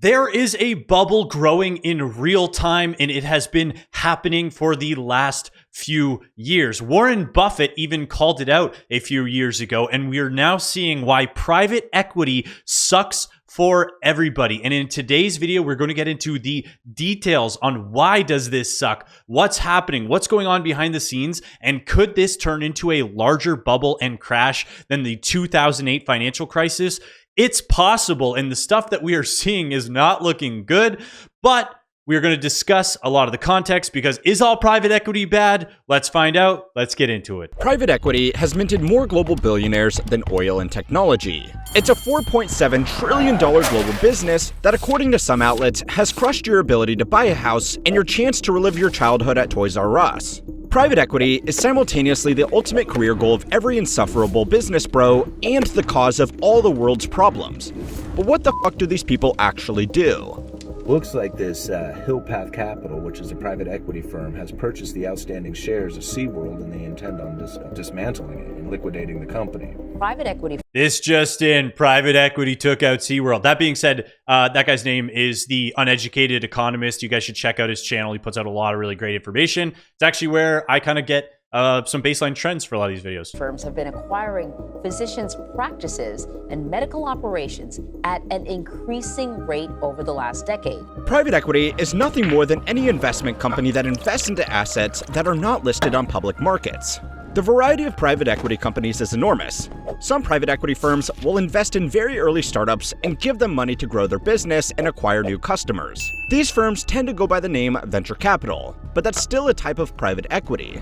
There is a bubble growing in real time, and it has been happening for the last few years. Warren Buffett even called it out a few years ago, and we are now seeing why private equity sucks for everybody. And in today's video, we're going to get into the details on why does this suck, what's happening, what's going on behind the scenes, and could this turn into a larger bubble and crash than the 2008 financial crisis? It's possible, and the stuff that we are seeing is not looking good, but we're going to discuss a lot of the context because is all private equity bad? Let's find out. Let's get into it. Private equity has minted more global billionaires than oil and technology. It's a $4.7 trillion global business that, according to some outlets, has crushed your ability to buy a house and your chance to relive your childhood at Toys R Us. Private equity is simultaneously the ultimate career goal of every insufferable business bro and the cause of all the world's problems. But what the fuck do these people actually do? Looks like this Hillpath Capital, which is a private equity firm, has purchased the outstanding shares of SeaWorld, and they intend on dismantling it and liquidating the company. Private equity. This just in, private equity took out SeaWorld. That being said, that guy's name is The Uneducated Economist. You guys should check out his channel. He puts out a lot of really great information. It's actually where I kind of get some baseline trends for a lot of these videos. Firms have been acquiring physicians' practices and medical operations at an increasing rate over the last decade. Private equity is nothing more than any investment company that invests into assets that are not listed on public markets. The variety of private equity companies is enormous. Some private equity firms will invest in very early startups and give them money to grow their business and acquire new customers. These firms tend to go by the name venture capital, but that's still a type of private equity.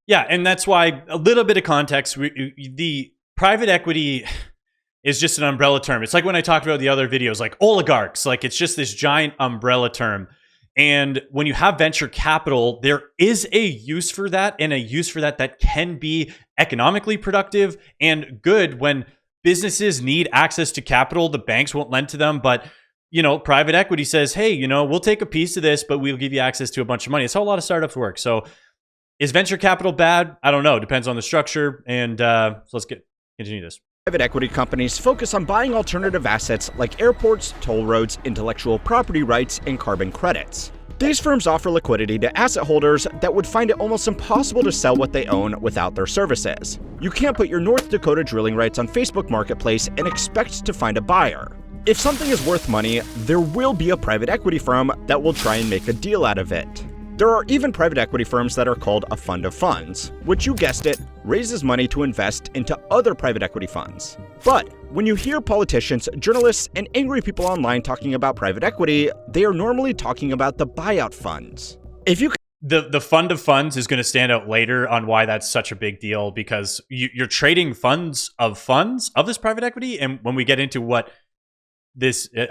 Yeah, and that's why a little bit of context, the private equity is just an umbrella term. It's like when I talked about the other videos, like oligarchs, like it's just this giant umbrella term. And when you have venture capital, there is a use for that, and a use for that can be economically productive and good. When businesses need access to capital, the banks won't lend to them, but private equity says, hey, we'll take a piece of this, but we'll give you access to a bunch of money. It's how a lot of startups work. So is venture capital bad? I don't know. Depends on the structure. And so let's continue this. Private equity companies focus on buying alternative assets like airports, toll roads, intellectual property rights, and carbon credits. These firms offer liquidity to asset holders that would find it almost impossible to sell what they own without their services. You can't put your North Dakota drilling rights on Facebook Marketplace and expect to find a buyer. If something is worth money, there will be a private equity firm that will try and make a deal out of it. There are even private equity firms that are called a fund of funds, which, you guessed it, raises money to invest into other private equity funds. But when you hear politicians, journalists, and angry people online talking about private equity, they are normally talking about the buyout funds. The fund of funds is going to stand out later on why that's such a big deal, because you're trading funds of this private equity, and when we get into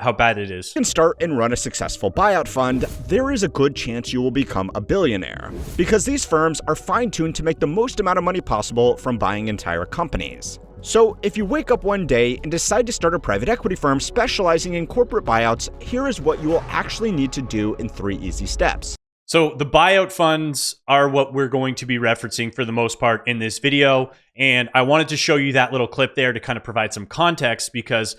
how bad it is. You can start and run a successful buyout fund, there is a good chance you will become a billionaire, because these firms are fine-tuned to make the most amount of money possible from buying entire companies. So if you wake up one day and decide to start a private equity firm specializing in corporate buyouts, here is what you will actually need to do in 3 easy steps. So the buyout funds are what we're going to be referencing for the most part in this video. And I wanted to show you that little clip there to kind of provide some context, because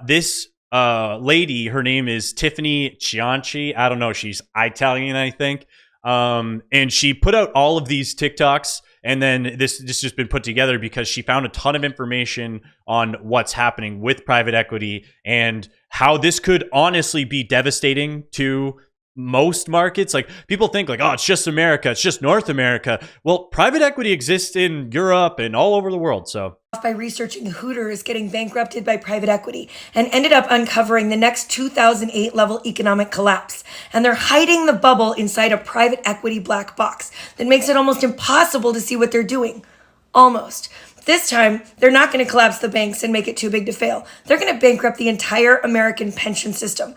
this lady, her name is Tiffany Cianci. I don't know. She's Italian, I think. And she put out all of these TikToks, and then this just been put together because she found a ton of information on what's happening with private equity and how this could honestly be devastating to most markets. Like, people think like, oh, it's just America, it's just North America. Well, private equity exists in Europe and all over the world. So by researching Hooters getting bankrupted by private equity and ended up uncovering the next 2008 level economic collapse. And they're hiding the bubble inside a private equity black box that makes it almost impossible to see what they're doing. Almost. This time, they're not going to collapse the banks and make it too big to fail. They're going to bankrupt the entire American pension system.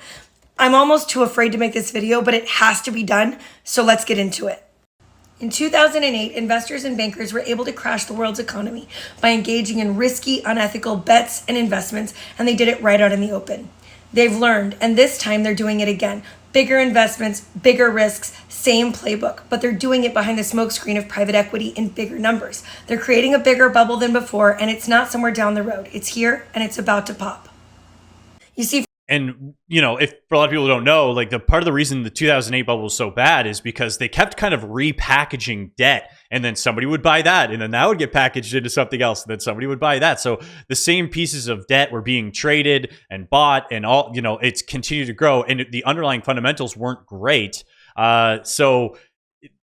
I'm almost too afraid to make this video, but it has to be done, so let's get into it. In 2008, investors and bankers were able to crash the world's economy by engaging in risky, unethical bets and investments, and they did it right out in the open. They've learned, and this time they're doing it again. Bigger investments, bigger risks, same playbook, but they're doing it behind the smokescreen of private equity in bigger numbers. They're creating a bigger bubble than before, and it's not somewhere down the road. It's here, and it's about to pop. You see, And, you know, if for a lot of people who don't know, like the part of the reason the 2008 bubble was so bad is because they kept kind of repackaging debt, and then somebody would buy that, and then that would get packaged into something else, and then somebody would buy that. So the same pieces of debt were being traded and bought, and all, you know, it's continued to grow, and the underlying fundamentals weren't great. So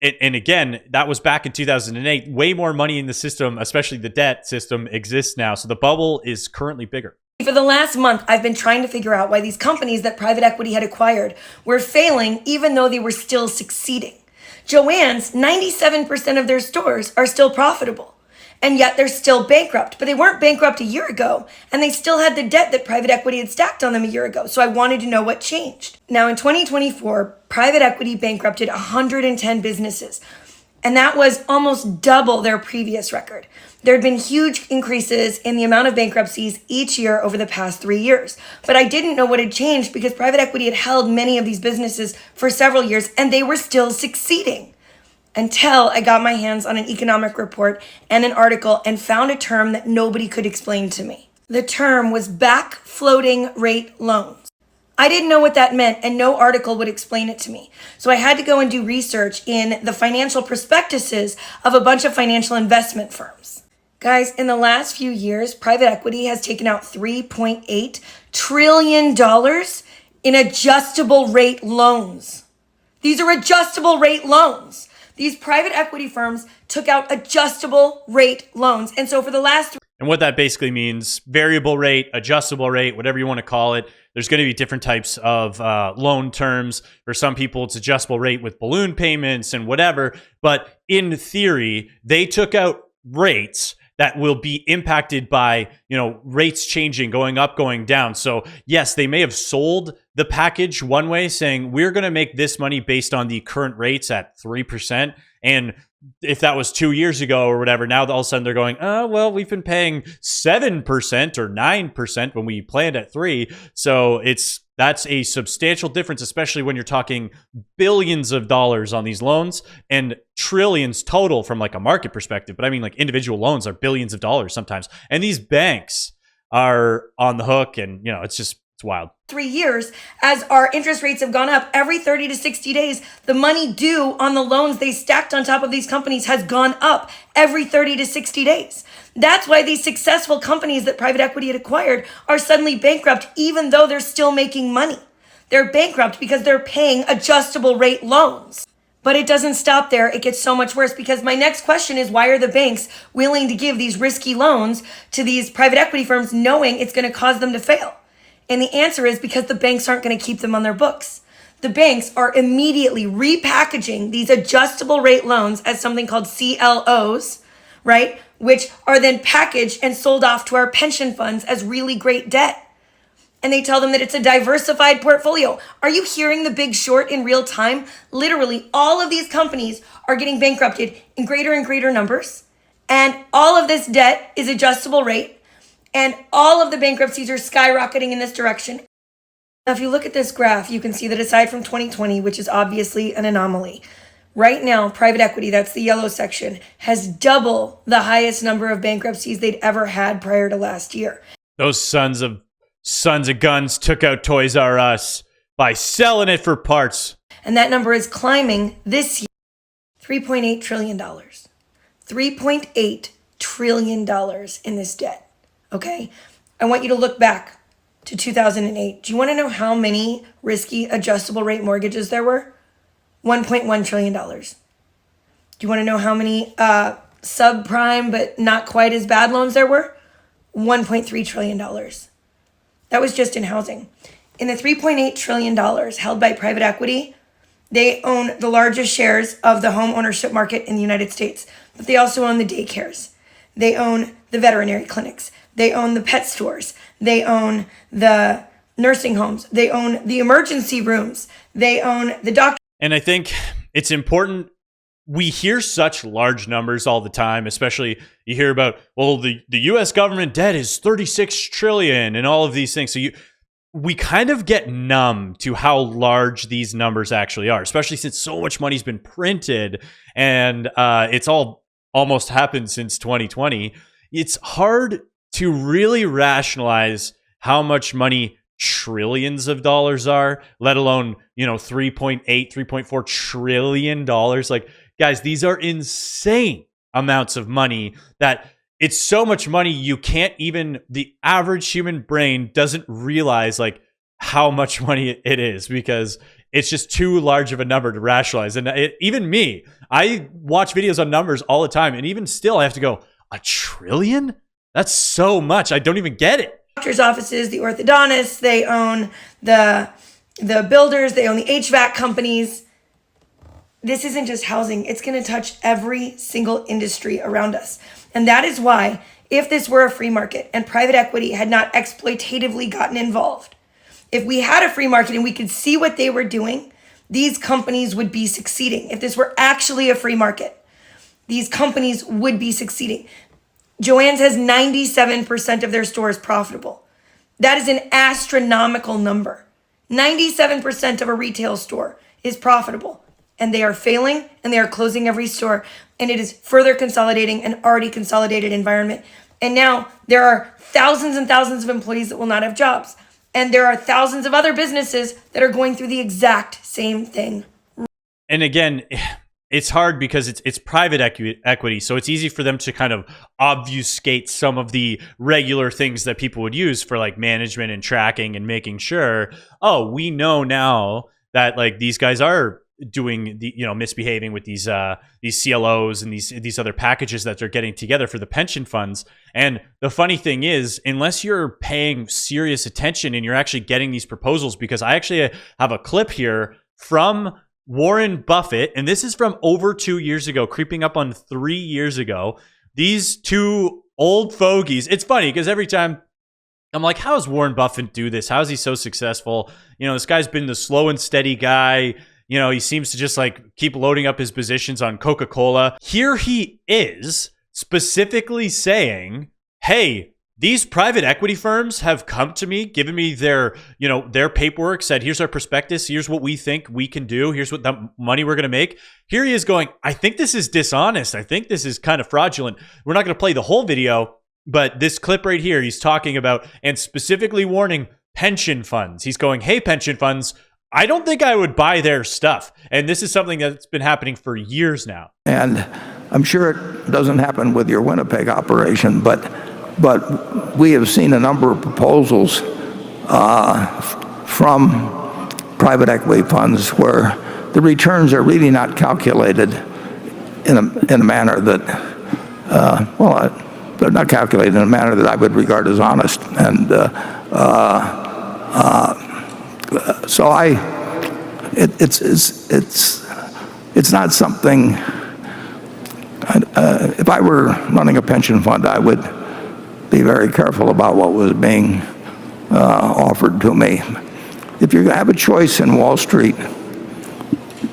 and again, that was back in 2008. Way more money in the system, especially the debt system, exists now. So the bubble is currently bigger. For the last month, I've been trying to figure out why these companies that private equity had acquired were failing even though they were still succeeding. Joann's, 97% of their stores are still profitable, and yet they're still bankrupt. But they weren't bankrupt a year ago, and they still had the debt that private equity had stacked on them a year ago. So I wanted to know what changed. Now in 2024, private equity bankrupted 110 businesses, and that was almost double their previous record. There had been huge increases in the amount of bankruptcies each year over the past 3 years. But I didn't know what had changed because private equity had held many of these businesses for several years and they were still succeeding. Until I got my hands on an economic report and an article and found a term that nobody could explain to me. The term was back floating rate loans. I didn't know what that meant, and no article would explain it to me. So I had to go and do research in the financial prospectuses of a bunch of financial investment firms. Guys, in the last few years, private equity has taken out $3.8 trillion in adjustable rate loans. These are adjustable rate loans. These private equity firms took out adjustable rate loans. And so for the last And what that basically means, variable rate, adjustable rate, whatever you want to call it, there's going to be different types of loan terms. For some people, it's adjustable rate with balloon payments and whatever. But in theory, they took out rates that will be impacted by, you know, rates changing, going up, going down. So yes, they may have sold the package one way, saying we're going to make this money based on the current rates at 3%. And if that was 2 years ago or whatever, now all of a sudden they're going, oh, well, we've been paying 7% or 9% when we planned at 3%. So that's a substantial difference, especially when you're talking billions of dollars on these loans and trillions total from like a market perspective. But I mean, like individual loans are billions of dollars sometimes. And these banks are on the hook, and, you know, it's wild. 3 years, as our interest rates have gone up every 30 to 60 days, the money due on the loans they stacked on top of these companies has gone up every 30 to 60 days. That's why these successful companies that private equity had acquired are suddenly bankrupt, even though they're still making money. They're bankrupt because they're paying adjustable rate loans. But it doesn't stop there. It gets so much worse, because my next question is, why are the banks willing to give these risky loans to these private equity firms knowing it's going to cause them to fail? And the answer is because the banks aren't going to keep them on their books. The banks are immediately repackaging these adjustable rate loans as something called CLOs, right? Which are then packaged and sold off to our pension funds as really great debt. And they tell them that it's a diversified portfolio. Are you hearing The Big Short in real time? Literally, all of these companies are getting bankrupted in greater and greater numbers. And all of this debt is adjustable rate. And all of the bankruptcies are skyrocketing in this direction. Now, if you look at this graph, you can see that aside from 2020, which is obviously an anomaly, right now, private equity, that's the yellow section, has double the highest number of bankruptcies they'd ever had prior to last year. Those sons of guns took out Toys R Us by selling it for parts. And that number is climbing this year. $3.8 trillion. $3.8 trillion in this debt. Okay, I want you to look back to 2008. Do you want to know how many risky adjustable rate mortgages there were? $1.1 trillion. Do you want to know how many subprime but not quite as bad loans there were? $1.3 trillion. That was just in housing. In the $3.8 trillion held by private equity, they own the largest shares of the home ownership market in the United States, but they also own the daycares. They own the veterinary clinics. They own the pet stores. They own the nursing homes. They own the emergency rooms. They own the doctor. And I think it's important. We hear such large numbers all the time, especially you hear about, well, the U.S. government debt is 36 trillion and all of these things. So we kind of get numb to how large these numbers actually are, especially since so much money's been printed and it's all almost happened since 2020. It's hard to really rationalize how much money trillions of dollars are, let alone, 3.8, $3.4 trillion. Like, guys, these are insane amounts of money that it's so much money you can't even, the average human brain doesn't realize like how much money it is, because it's just too large of a number to rationalize. And even me, I watch videos on numbers all the time, and even still I have to go, $1 trillion? That's so much. I don't even get it. Doctors' offices, the orthodontists, they own the builders, they own the HVAC companies. This isn't just housing. It's going to touch every single industry around us. And that is why, if this were a free market and private equity had not exploitatively gotten involved, if we had a free market and we could see what they were doing, these companies would be succeeding. If this were actually a free market, these companies would be succeeding. Joann's has 97% of their stores profitable. That is an astronomical number. 97% of a retail store is profitable, and they are failing, and they are closing every store, and it is further consolidating an already consolidated environment. And now there are thousands and thousands of employees that will not have jobs, and there are thousands of other businesses that are going through the exact same thing. And again, it's hard because it's private equity, so it's easy for them to kind of obfuscate some of the regular things that people would use for like management and tracking and making sure, oh, we know now that like these guys are doing the misbehaving with these CLOs and these other packages that they're getting together for the pension funds. And the funny thing is, unless you're paying serious attention and you're actually getting these proposals, because I actually have a clip here from Warren Buffett, and this is from over 2 years ago, creeping up on 3 years ago. These two old fogies. It's funny because every time I'm like, how does Warren Buffett do this? How is he so successful? This guy's been the slow and steady guy. He seems to just like keep loading up his positions on Coca-Cola. Here he is specifically saying, hey, these private equity firms have come to me, given me their paperwork, said, here's our prospectus, here's what we think we can do, here's what the money we're going to make. Here he is going, I think this is dishonest. I think this is kind of fraudulent. We're not going to play the whole video, but this clip right here, he's talking about and specifically warning pension funds. He's going, hey, pension funds, I don't think I would buy their stuff. And this is something that's been happening for years now. And I'm sure it doesn't happen with your Winnipeg operation, but we have seen a number of proposals from private equity funds where the returns are really not calculated in a manner that, they're not calculated in a manner that I would regard as honest. And so it's not something. If I were running a pension fund, I would be very careful about what was being offered to me. If you're going to have a choice in Wall Street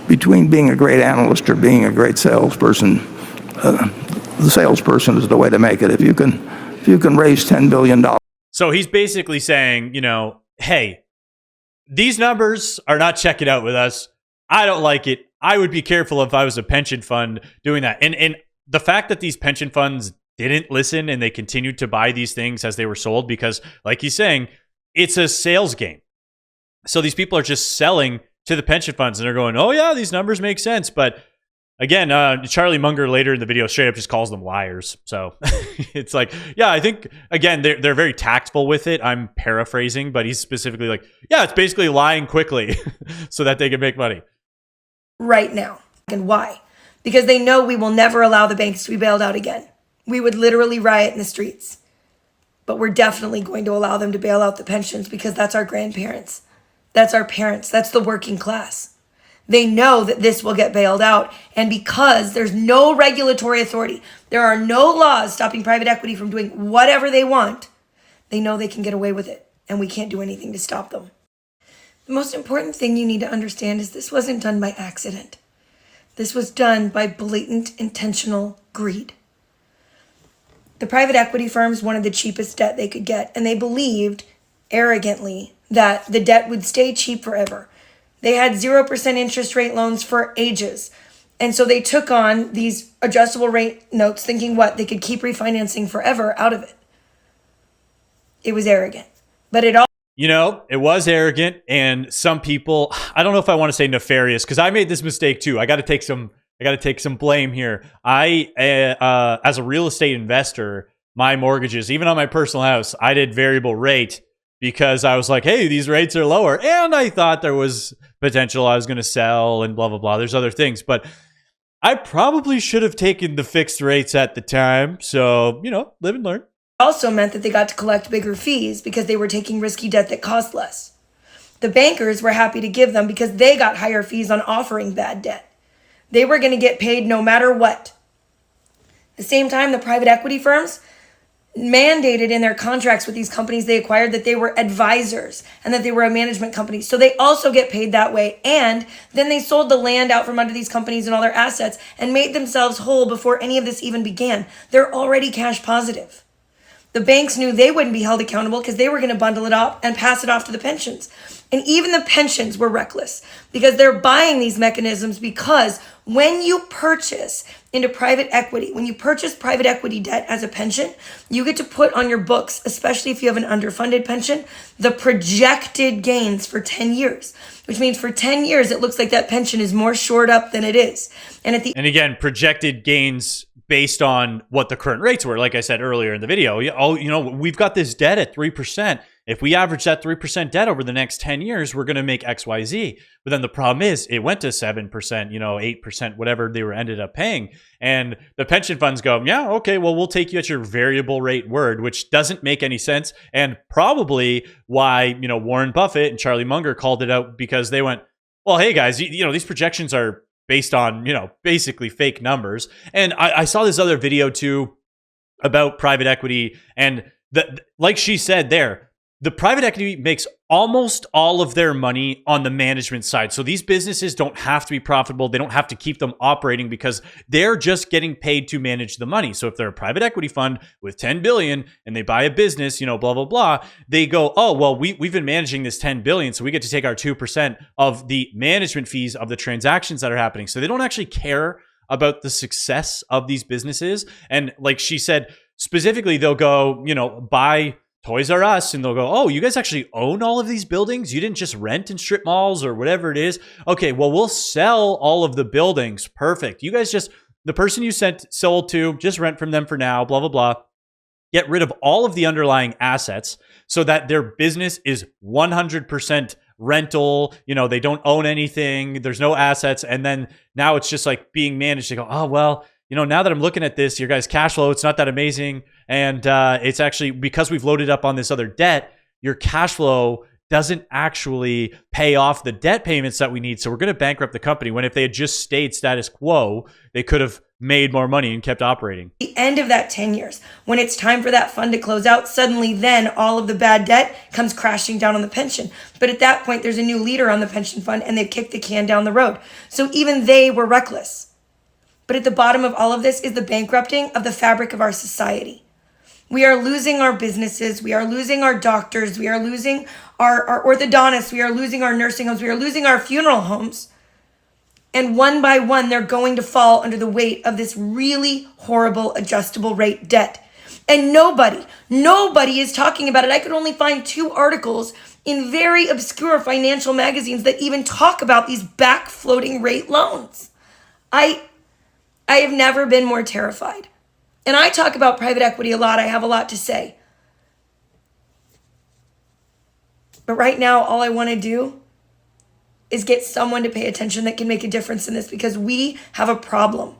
between being a great analyst or being a great salesperson, the salesperson is the way to make it. If you can raise $10 billion. So he's basically saying, hey, these numbers are not checking out with us. I don't like it. I would be careful if I was a pension fund doing that. And the fact that these pension funds didn't listen and they continued to buy these things as they were sold, because like he's saying, it's a sales game. So these people are just selling to the pension funds and they're going, oh yeah, these numbers make sense. But again, Charlie Munger later in the video straight up just calls them liars. So it's like, yeah, I think, again, they're very tactful with it. I'm paraphrasing, but he's specifically like, yeah, it's basically lying quickly so that they can make money. Right now. And why? Because they know we will never allow the banks to be bailed out again. We would literally riot in the streets. But we're definitely going to allow them to bail out the pensions because that's our grandparents. That's our parents. That's the working class. They know that this will get bailed out. And because there's no regulatory authority, there are no laws stopping private equity from doing whatever they want, they know they can get away with it. And we can't do anything to stop them. The most important thing you need to understand is this wasn't done by accident. This was done by blatant, intentional greed. The private equity firms wanted the cheapest debt they could get, and they believed arrogantly that the debt would stay cheap forever. They had 0% interest rate loans for ages. And so they took on these adjustable rate notes thinking they could keep refinancing forever out of it. It was arrogant. But it all You know, it was arrogant, and some people, I don't know if I want to say nefarious, because I made this mistake too. I got to take some blame here. As a real estate investor, my mortgages, even on my personal house, I did variable rate because I was like, hey, these rates are lower. And I thought there was potential I was going to sell and blah, blah, blah. There's other things, but I probably should have taken the fixed rates at the time. So, you know, live and learn. Also meant that they got to collect bigger fees because they were taking risky debt that cost less. The bankers were happy to give them because they got higher fees on offering bad debt. They were going to get paid no matter what. At the same time, the private equity firms mandated in their contracts with these companies they acquired that they were advisors and that they were a management company. So they also get paid that way. And then they sold the land out from under these companies and all their assets and made themselves whole before any of this even began. They're already cash positive. The banks knew they wouldn't be held accountable because they were going to bundle it up and pass it off to the pensions. And even the pensions were reckless because they're buying these mechanisms because when you purchase into private equity, when you purchase private equity debt as a pension, you get to put on your books, especially if you have an underfunded pension, the projected gains for 10 years, which means for 10 years, it looks like that pension is more shored up than it is. And again, projected gains based on what the current rates were. Like I said earlier in the video, we've got this debt at 3%. If we average that 3% debt over the next 10 years, we're going to make X, Y, Z. But then the problem is it went to 7%, 8%, whatever they were ended up paying. And the pension funds go, yeah, okay, well, we'll take you at your variable rate word, which doesn't make any sense. And probably why, Warren Buffett and Charlie Munger called it out, because they went, well, hey guys, these projections are based on, basically fake numbers. And I saw this other video too about private equity. And like she said there, the private equity makes almost all of their money on the management side. So these businesses don't have to be profitable. They don't have to keep them operating because they're just getting paid to manage the money. So if they're a private equity fund with 10 billion and they buy a business, blah, blah, blah, they go, oh, well, we've been managing this 10 billion. So we get to take our 2% of the management fees of the transactions that are happening. So they don't actually care about the success of these businesses. And like she said, specifically, they'll go, buy Toys R Us, and they'll go, oh, you guys actually own all of these buildings? You didn't just rent in strip malls or whatever it is? Okay, well, we'll sell all of the buildings. Perfect. You guys the person you sold to, just rent from them for now, blah, blah, blah. Get rid of all of the underlying assets so that their business is 100% rental. They don't own anything. There's no assets. And then now it's just like being managed. They go, oh, well, now that I'm looking at this, your guys' cash flow, it's not that amazing. And it's actually because we've loaded up on this other debt, your cash flow doesn't actually pay off the debt payments that we need. So we're going to bankrupt the company, when if they had just stayed status quo, they could have made more money and kept operating. The end of that 10 years, when it's time for that fund to close out, suddenly then all of the bad debt comes crashing down on the pension. But at that point, there's a new leader on the pension fund and they've kicked the can down the road. So even they were reckless. But at the bottom of all of this is the bankrupting of the fabric of our society. We are losing our businesses. We are losing our doctors. We are losing our orthodontists. We are losing our nursing homes. We are losing our funeral homes. And one by one, they're going to fall under the weight of this really horrible adjustable rate debt. And nobody is talking about it. I could only find 2 articles in very obscure financial magazines that even talk about these back floating rate loans. I have never been more terrified. And I talk about private equity a lot. I have a lot to say. But right now, all I want to do is get someone to pay attention that can make a difference in this, because we have a problem.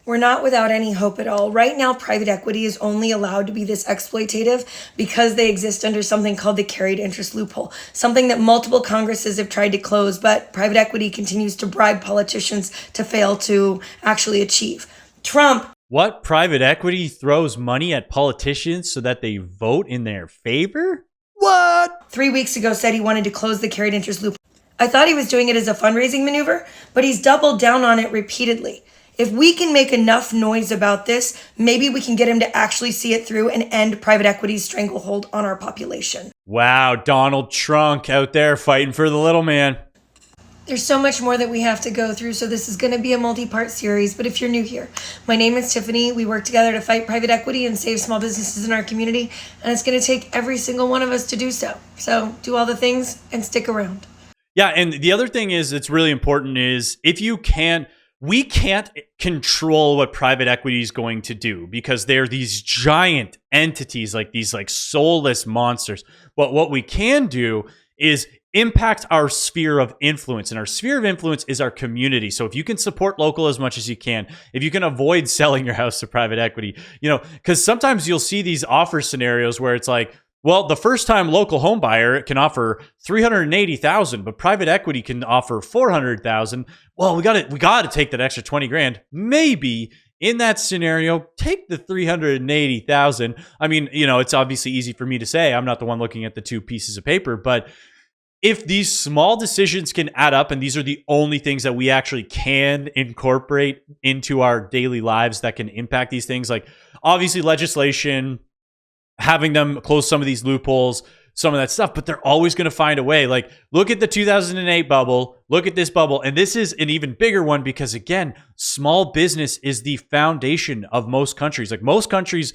We're not without any hope at all. Right now, private equity is only allowed to be this exploitative because they exist under something called the carried interest loophole, something that multiple Congresses have tried to close, but private equity continues to bribe politicians to fail to actually achieve. Trump. What? Private equity throws money at politicians so that they vote in their favor? What? 3 weeks ago said he wanted to close the carried interest loophole. I thought he was doing it as a fundraising maneuver, but he's doubled down on it repeatedly. If we can make enough noise about this, maybe we can get him to actually see it through and end private equity's stranglehold on our population. Wow, Donald Trump out there fighting for the little man. There's so much more that we have to go through, so this is going to be a multi-part series. But if you're new here, my name is Tiffany. We work together to fight private equity and save small businesses in our community, and it's going to take every single one of us to do so. So do all the things and stick around. Yeah, and the other thing is it's really important is we can't control what private equity is going to do because they're these giant entities, like these like soulless monsters. But what we can do is impact our sphere of influence, and our sphere of influence is our community. So if you can support local as much as you can, if you can avoid selling your house to private equity, because sometimes you'll see these offer scenarios where it's like, well, the first time local home buyer can offer $380,000, but private equity can offer $400,000. Well, we got to take that extra 20 grand. Maybe in that scenario, take the $380,000. I mean, it's obviously easy for me to say. I'm not the one looking at the two pieces of paper, but if these small decisions can add up, and these are the only things that we actually can incorporate into our daily lives that can impact these things, like obviously legislation, having them close some of these loopholes, some of that stuff, but they're always going to find a way. Like, look at the 2008 bubble, look at this bubble, and this is an even bigger one because, again, small business is the foundation of most countries. Like, most countries'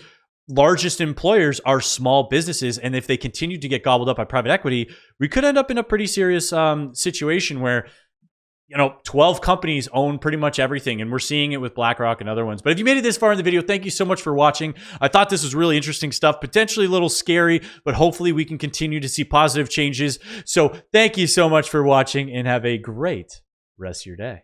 largest employers are small businesses, and if they continue to get gobbled up by private equity, we could end up in a pretty serious situation where 12 companies own pretty much everything, and we're seeing it with BlackRock and other ones. But if you made it this far in the video, thank you so much for watching. I thought this was really interesting stuff, potentially a little scary, but hopefully we can continue to see positive changes. So thank you so much for watching, and have a great rest of your day.